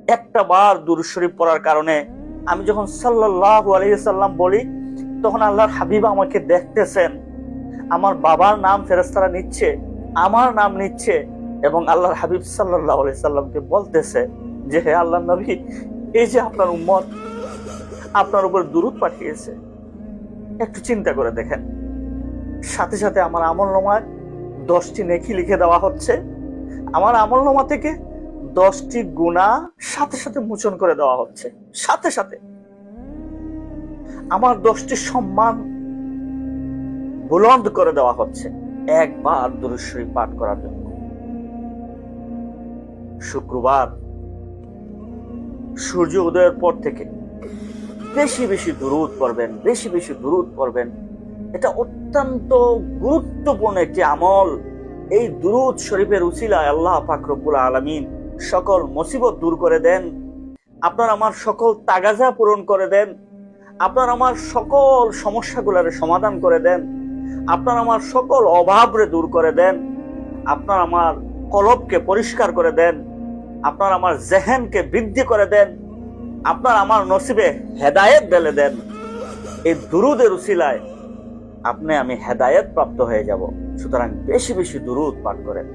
একটা বার দুরূদ শরীফ পড়ার কারণে আমি যখন সাল্লাল্লাহু আলাইহি সাল্লাম বলি, তখন আল্লাহর হাবিব আমাকে দেখতেছেন, আমার বাবার নাম ফেরেশতারা নিচ্ছে, আমার নাম নিচ্ছে, এবং আল্লাহর হাবিব সাল্লাল্লাহু আলাইহি সাল্লামকে বলতেছে যে হে আল্লাহর নবী, এই যে আপনার উম্মত আপনার উপর দুরূদ পাঠিয়েছে। একটু চিন্তা করে দেখেন, সাথে সাথে আমার আমলনামায় 10টি নেকি লিখে দেওয়া হচ্ছে, আমার আমলনামা থেকে 10টি গুনাহ সাথে সাথে মোচন করে দেওয়া হচ্ছে, সাথে সাথে আমার 10টি সম্মান বুলন্দ করে দেওয়া হচ্ছে একবার দুরূদ শরীফ পাঠ করার জন্য। শুক্রবার সূর্য উদয়ের পর থেকে বেশি বেশি দুরূদ পড়বেন, বেশি বেশি দুরূদ পড়বেন। এটা অত্যন্ত গুরুত্বপূর্ণ একটি আমল। এই দুরূদ শরীফের উসিলায় আল্লাহ পাক রব্বুল আলামিন সকল মুসিবত দূর করে দেন, আপনার আমার সকল তাগাজা পূরণ করে দেন, আপনার আমার সকল সমস্যাগুলোর সমাধান করে দেন, আপনার আমার সকল অভাবরে দূর করে দেন, আপনার আমার কলবকে পরিষ্কার করে দেন, আপনার আমার জেহেনকে বৃদ্ধি করে দেন, আপনার আমার নসিবে হেদায়েত ঢেলে দেন। এই দুরূদের উসিলায় আপনি আমি হেদায়েত প্রাপ্ত হয়ে যাব। সুতরাং বেশি বেশি দুরূদ পাঠ করেন।